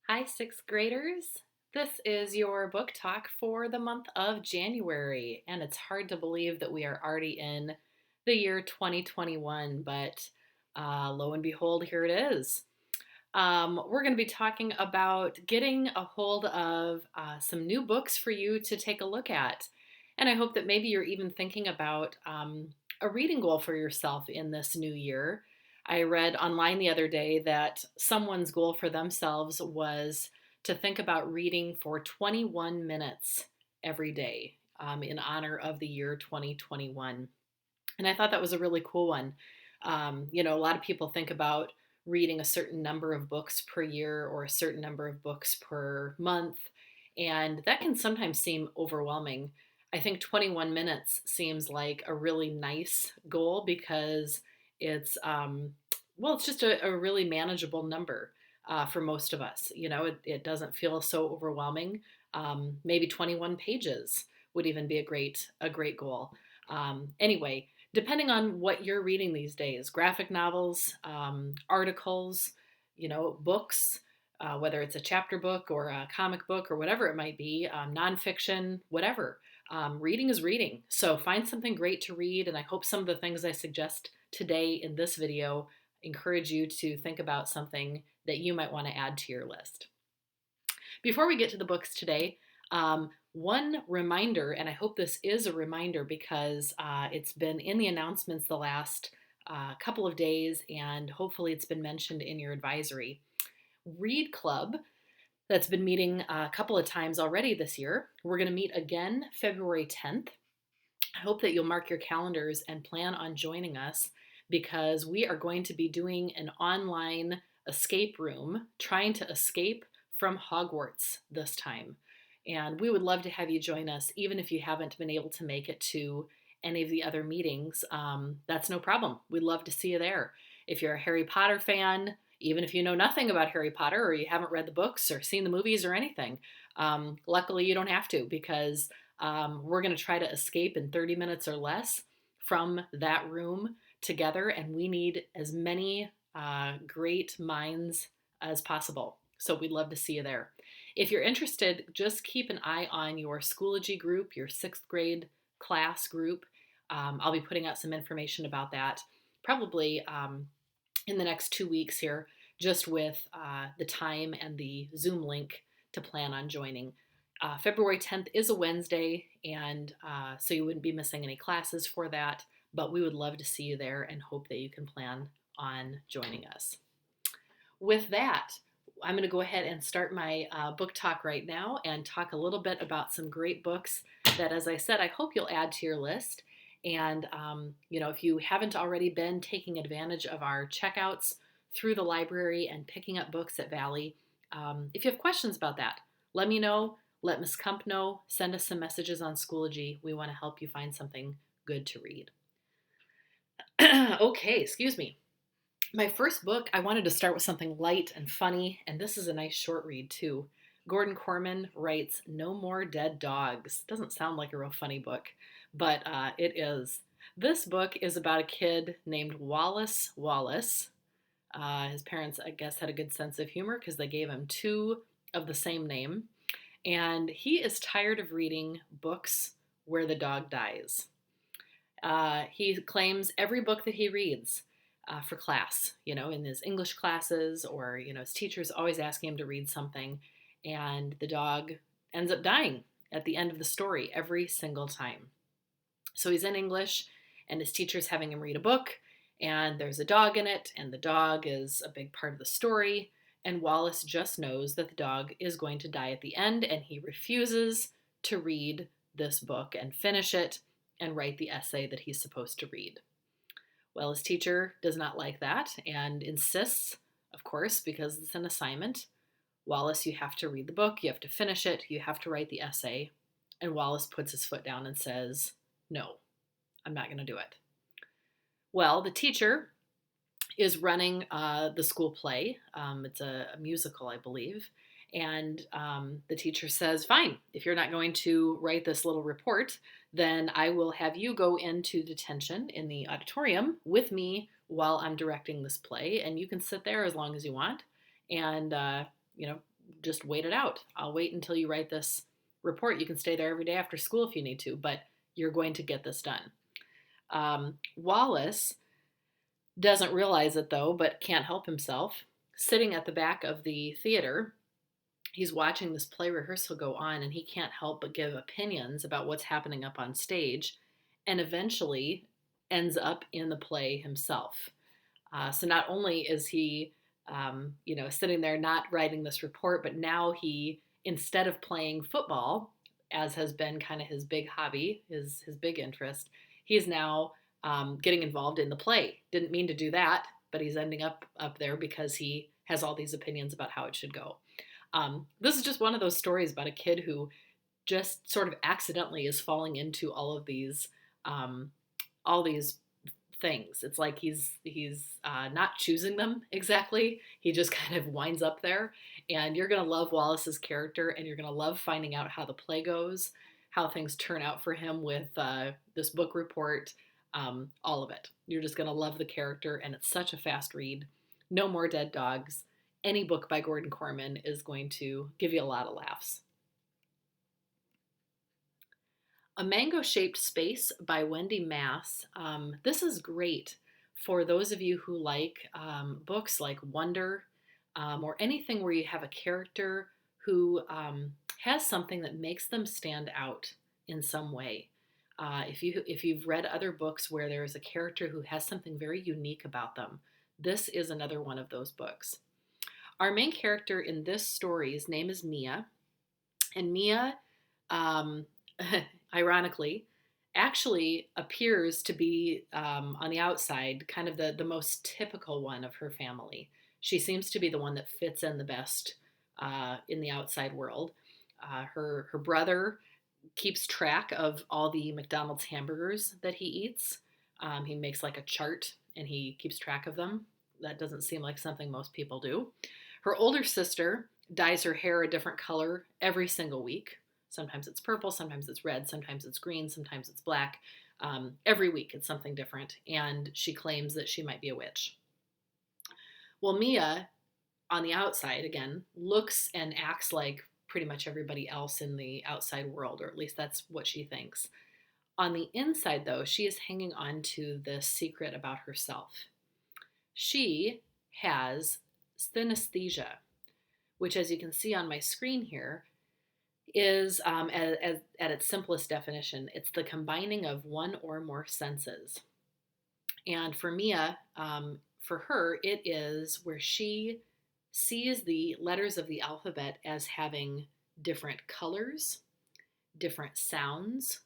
Hi, sixth graders. This is your book talk for the month of January, and it's hard to believe that we are already in the year 2021, but lo and behold, here it is. We're going to be talking about getting a hold of some new books for you to take a look at. And I hope that maybe you're even thinking about a reading goal for yourself in this new year. I read online the other day that someone's goal for themselves was to think about reading for 21 minutes every day in honor of the year 2021. And I thought that was a really cool one. A lot of people think about reading a certain number of books per year or a certain number of books per month, and that can sometimes seem overwhelming. I think 21 minutes seems like a really nice goal because it's just a really manageable number for most of us. It doesn't feel so overwhelming. Maybe 21 pages would even be a great goal. Anyway, depending on what you're reading these days, graphic novels, articles, books, whether it's a chapter book or a comic book or whatever it might be, nonfiction, whatever. Reading is reading. So find something great to read, and I hope some of the things I suggest today in this video encourage you to think about something that you might want to add to your list. Before we get to the books today, one reminder, and I hope this is a reminder because it's been in the announcements the last couple of days, and hopefully it's been mentioned in your advisory. Read Club, that's been meeting a couple of times already this year. We're going to meet again February 10th. I hope that you'll mark your calendars and plan on joining us because we are going to be doing an online escape room, trying to escape from Hogwarts this time. And we would love to have you join us, even if you haven't been able to make it to any of the other meetings. That's no problem. We'd love to see you there. If you're a Harry Potter fan, even if you know nothing about Harry Potter or you haven't read the books or seen the movies or anything, luckily you don't have to because we're going to try to escape in 30 minutes or less from that room together, and we need as many great minds as possible. So we'd love to see you there. If you're interested, just keep an eye on your Schoology group, your sixth grade class group. I'll be putting out some information about that probably in the next 2 weeks here, just with the time and the Zoom link to plan on joining. February 10th is a Wednesday, and so you wouldn't be missing any classes for that, but we would love to see you there and hope that you can plan on joining us. With that, I'm going to go ahead and start my book talk right now and talk a little bit about some great books that, as I said, I hope you'll add to your list. And, if you haven't already been taking advantage of our checkouts through the library and picking up books at Valley, if you have questions about that, let me know. Let Ms. Kump know. Send us some messages on Schoology. We want to help you find something good to read. Okay, excuse me. My first book, I wanted to start with something light and funny, and this is a nice short read too. Gordon Korman writes No More Dead Dogs. Doesn't sound like a real funny book, but it is. This book is about a kid named Wallace Wallace. His parents, I guess, had a good sense of humor because they gave him two of the same name. And he is tired of reading books where the dog dies. He claims every book that he reads for class, in his English classes or, his teachers always asking him to read something, and the dog ends up dying at the end of the story every single time. So he's in English, and his teacher's having him read a book, and there's a dog in it, and the dog is a big part of the story, and Wallace just knows that the dog is going to die at the end, and he refuses to read this book and finish it and write the essay that he's supposed to read. Well, his teacher does not like that and insists, of course, because it's an assignment. Wallace, you have to read the book, you have to finish it, you have to write the essay. And Wallace puts his foot down and says, no, I'm not going to do it. Well, the teacher is running the school play. It's a musical, I believe. And the teacher says, fine, if you're not going to write this little report, then I will have you go into detention in the auditorium with me while I'm directing this play. And you can sit there as long as you want and, just wait it out. I'll wait until you write this report. You can stay there every day after school if you need to, but you're going to get this done. Wallace doesn't realize it though, but can't help himself. Sitting at the back of the theater, he's watching this play rehearsal go on, and he can't help but give opinions about what's happening up on stage, and eventually ends up in the play himself. So not only is he, sitting there not writing this report, but now he, instead of playing football, as has been kind of his big hobby, his big interest, he's now getting involved in the play. Didn't mean to do that, but he's ending up there because he has all these opinions about how it should go. This is just one of those stories about a kid who just sort of accidentally is falling into all these things. It's like he's not choosing them exactly. He just kind of winds up there. And you're going to love Wallace's character, and you're going to love finding out how the play goes, how things turn out for him with this book report, all of it. You're just going to love the character, and it's such a fast read. No More Dead Dogs. Any book by Gordon Korman is going to give you a lot of laughs. A Mango-Shaped Space by Wendy Mass. This is great for those of you who like books like Wonder, or anything where you have a character who has something that makes them stand out in some way. If you've read other books where there's a character who has something very unique about them, this is another one of those books. Our main character in this story's name is Mia, and Mia, ironically, actually appears to be, on the outside, kind of the most typical one of her family. She seems to be the one that fits in the best in the outside world. Her brother keeps track of all the McDonald's hamburgers that he eats. He makes like a chart, and he keeps track of them. That doesn't seem like something most people do. Her older sister dyes her hair a different color every single week. Sometimes it's purple, sometimes it's red, sometimes it's green, sometimes it's black. Every week it's something different, and she claims that she might be a witch. Well, Mia, on the outside, again, looks and acts like pretty much everybody else in the outside world, or at least that's what she thinks. On the inside, though, she is hanging on to this secret about herself. She has synesthesia, which, as you can see on my screen here, is, at its simplest definition, it's the combining of one or more senses. And for Mia, for her, it is where she sees the letters of the alphabet as having different colors, different sounds,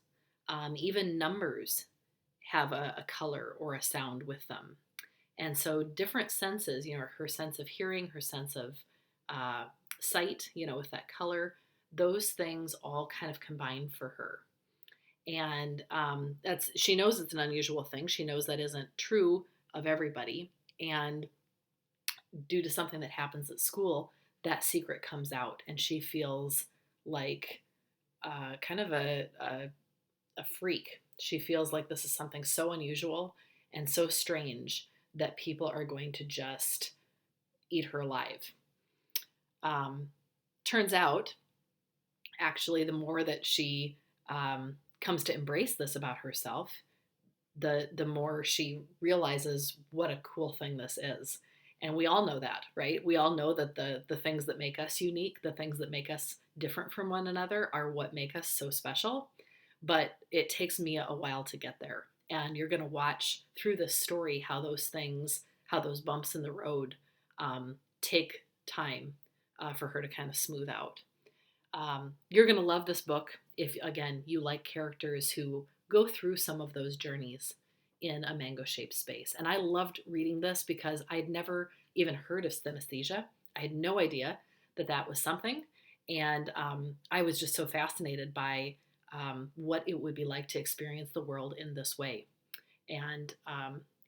even numbers have a color or a sound with them. And so different senses, her sense of hearing, her sense of sight, with that color, those things all kind of combine for her. And she knows it's an unusual thing. She knows that isn't true of everybody. And due to something that happens at school, that secret comes out, and she feels like kind of a freak. She feels like this is something so unusual and so strange that people are going to just eat her alive. Turns out, actually, the more that she comes to embrace this about herself, the more she realizes what a cool thing this is. And we all know that, right? We all know that the things that make us unique, the things that make us different from one another, are what make us so special. But it takes Mia a while to get there. And you're going to watch through this story how those things, how those bumps in the road take time for her to kind of smooth out. You're going to love this book if, again, you like characters who go through some of those journeys in a mango-shaped space. And I loved reading this because I'd never even heard of synesthesia. I had no idea that that was something. And I was just so fascinated by what it would be like to experience the world in this way. And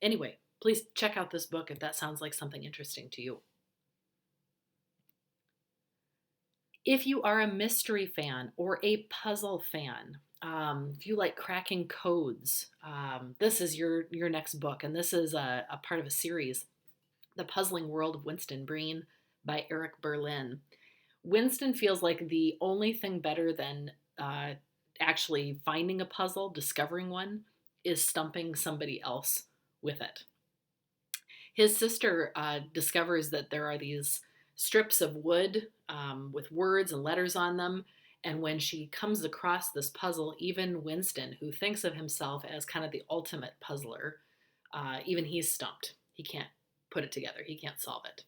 anyway, please check out this book if that sounds like something interesting to you. If you are a mystery fan or a puzzle fan, if you like cracking codes, this is your next book. And this is a part of a series, The Puzzling World of Winston Breen by Eric Berlin. Winston feels like the only thing better than uh, actually finding a puzzle, discovering one, is stumping somebody else with it. His sister discovers that there are these strips of wood with words and letters on them. And when she comes across this puzzle, even Winston, who thinks of himself as kind of the ultimate puzzler, even he's stumped. He can't put it together, he can't solve it.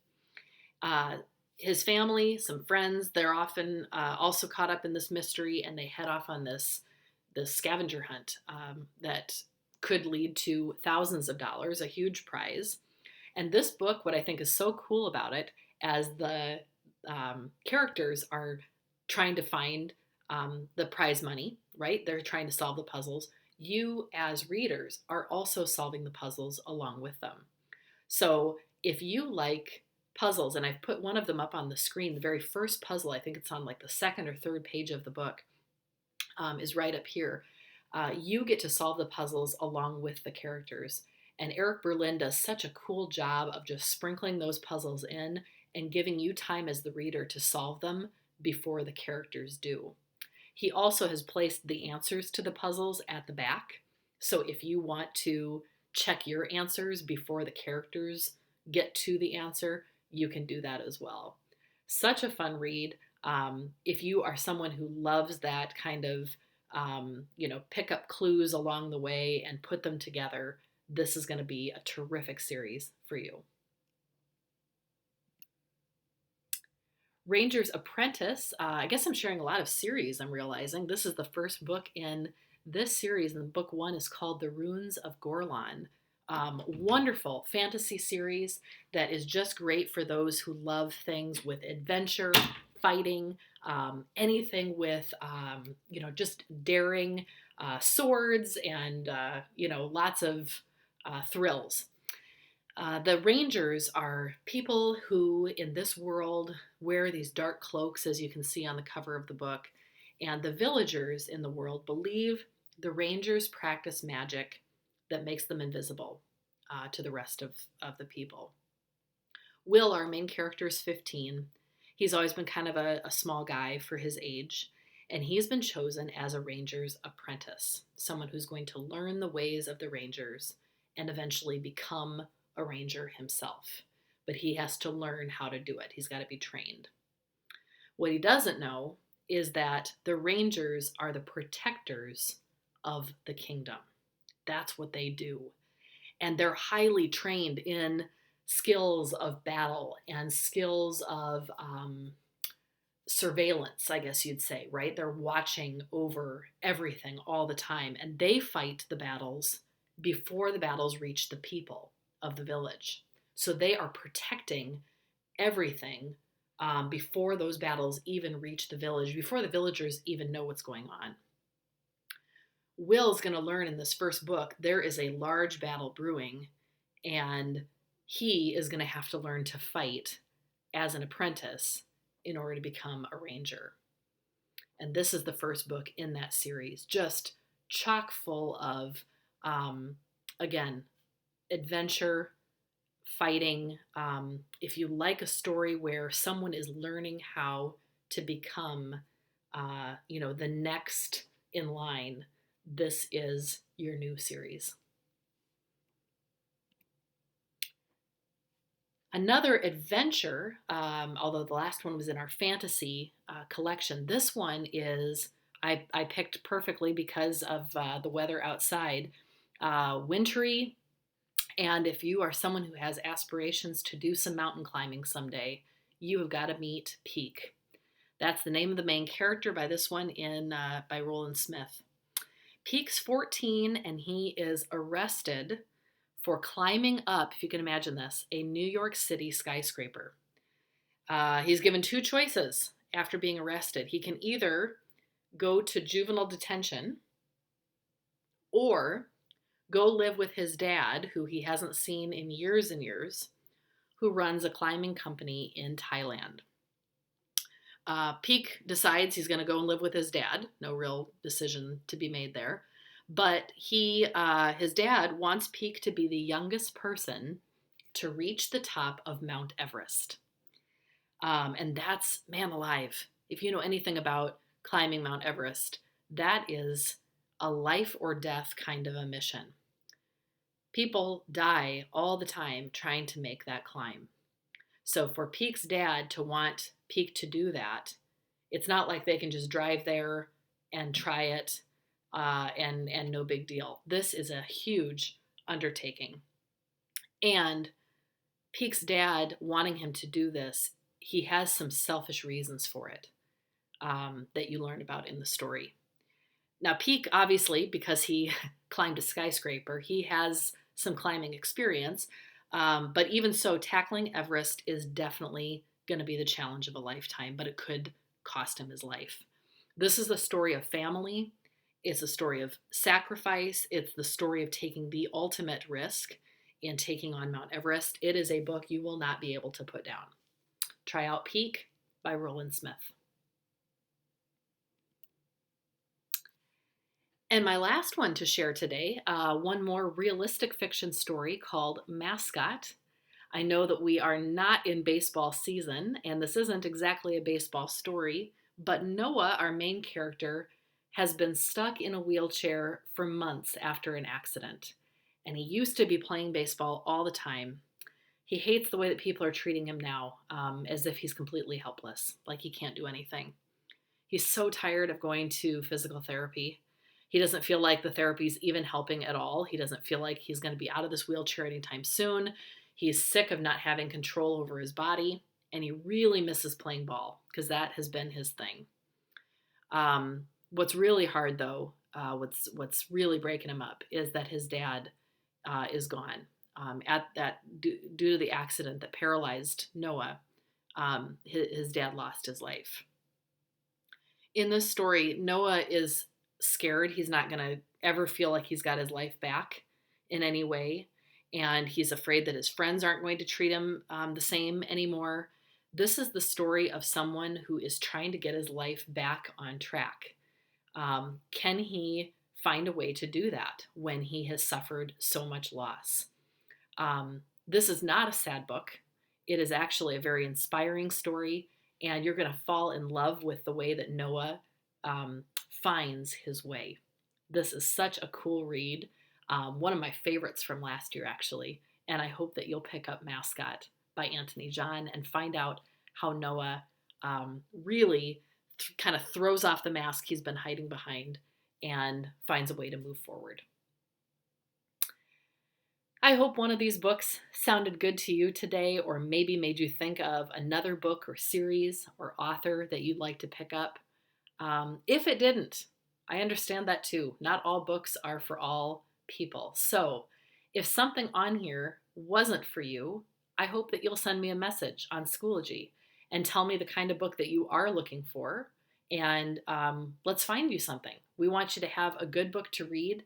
Uh, his family, some friends, they're often also caught up in this mystery, and they head off on this scavenger hunt that could lead to thousands of dollars, a huge prize. And this book, what I think is so cool about it, as the characters are trying to find the prize money, right? They're trying to solve the puzzles. You, as readers, are also solving the puzzles along with them. So if you like puzzles, and I've put one of them up on the screen, the very first puzzle, I think it's on like the second or third page of the book, is right up here. You get to solve the puzzles along with the characters. And Eric Berlin does such a cool job of just sprinkling those puzzles in and giving you time as the reader to solve them before the characters do. He also has placed the answers to the puzzles at the back. So if you want to check your answers before the characters get to the answer, you can do that as well. Such a fun read. If you are someone who loves that kind of, pick up clues along the way and put them together, this is going to be a terrific series for you. Ranger's Apprentice. I guess I'm sharing a lot of series, I'm realizing. This is the first book in this series, and book one is called The Runes of Gorlan. Wonderful fantasy series that is just great for those who love things with adventure, fighting, anything with, just daring, swords, and, lots of thrills. The Rangers are people who, in this world, wear these dark cloaks, as you can see on the cover of the book. And the villagers in the world believe the Rangers practice magic that makes them invisible to the rest of the people. Will, our main character, is 15. He's always been kind of a small guy for his age. And he's been chosen as a Ranger's apprentice, someone who's going to learn the ways of the Rangers and eventually become a ranger himself. But he has to learn how to do it. He's got to be trained. What he doesn't know is that the Rangers are the protectors of the kingdom. That's what they do. And they're highly trained in skills of battle and skills of surveillance, I guess you'd say, right? They're watching over everything all the time. And they fight the battles before the battles reach the people of the village. So they are protecting everything before those battles even reach the village, before the villagers even know what's going on. Will's going to learn in this first book there is a large battle brewing, and he is going to have to learn to fight as an apprentice in order to become a ranger. And this is the first book in that series, just chock full of, again, adventure, fighting. If you like a story where someone is learning how to become, the next in line, this is your new series. Another adventure, although the last one was in our fantasy collection, this one is, I picked perfectly because of the weather outside, wintry. And if you are someone who has aspirations to do some mountain climbing someday, you have got to meet Peak. That's the name of the main character by this one by Roland Smith. Peak's 14, and he is arrested for climbing up, if you can imagine this, a New York City skyscraper. He's given two choices after being arrested. He can either go to juvenile detention or go live with his dad, who he hasn't seen in years and years, who runs a climbing company in Thailand. Peak decides he's going to go and live with his dad. No real decision to be made there. But his dad wants Peak to be the youngest person to reach the top of Mount Everest. And that's, man alive, if you know anything about climbing Mount Everest, that is a life or death kind of a mission. People die all the time trying to make that climb. So for Peak's dad to want Peak to do that, it's not like they can just drive there and try it, and no big deal. This is a huge undertaking. And Peak's dad wanting him to do this, he has some selfish reasons for it, that you learn about in the story. Now, Peak, obviously, because he climbed a skyscraper, he has some climbing experience. But even so, tackling Everest is definitely going to be the challenge of a lifetime, but it could cost him his life. This is the story of family. It's a story of sacrifice. It's the story of taking the ultimate risk in taking on Mount Everest. It is a book you will not be able to put down. Try out Peak by Roland Smith. And my last one to share today, one more realistic fiction story called Mascot. I know that we are not in baseball season, and this isn't exactly a baseball story, but Noah, our main character, has been stuck in a wheelchair for months after an accident. And he used to be playing baseball all the time. He hates the way that people are treating him now, as if he's completely helpless, like he can't do anything. He's so tired of going to physical therapy. He doesn't feel like the therapy's even helping at all. He doesn't feel like he's going to be out of this wheelchair anytime soon. He's sick of not having control over his body, and he really misses playing ball because that has been his thing. What's really hard, though, what's really breaking him up is that his dad is gone. Due to the accident that paralyzed Noah, his dad lost his life. In this story, Noah is scared he's not going to ever feel like he's got his life back in any way. And he's afraid that his friends aren't going to treat him the same anymore. This is the story of someone who is trying to get his life back on track. Can he find a way to do that when he has suffered so much loss? This is not a sad book. It is actually a very inspiring story, and you're going to fall in love with the way that Noah finds his way. This is such a cool read. One of my favorites from last year, actually, and I hope that you'll pick up Mascot by Anthony John and find out how Noah really kind of throws off the mask he's been hiding behind and finds a way to move forward. I hope one of these books sounded good to you today, or maybe made you think of another book or series or author that you'd like to pick up. If it didn't, I understand that too. Not all books are for all people. So if something on here wasn't for you, I hope that you'll send me a message on Schoology and tell me the kind of book that you are looking for. And let's find you something. We want you to have a good book to read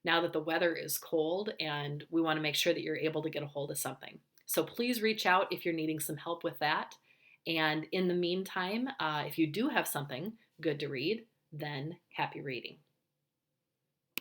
now that the weather is cold, and we want to make sure that you're able to get a hold of something. So please reach out if you're needing some help with that. And in the meantime, if you do have something good to read, then happy reading.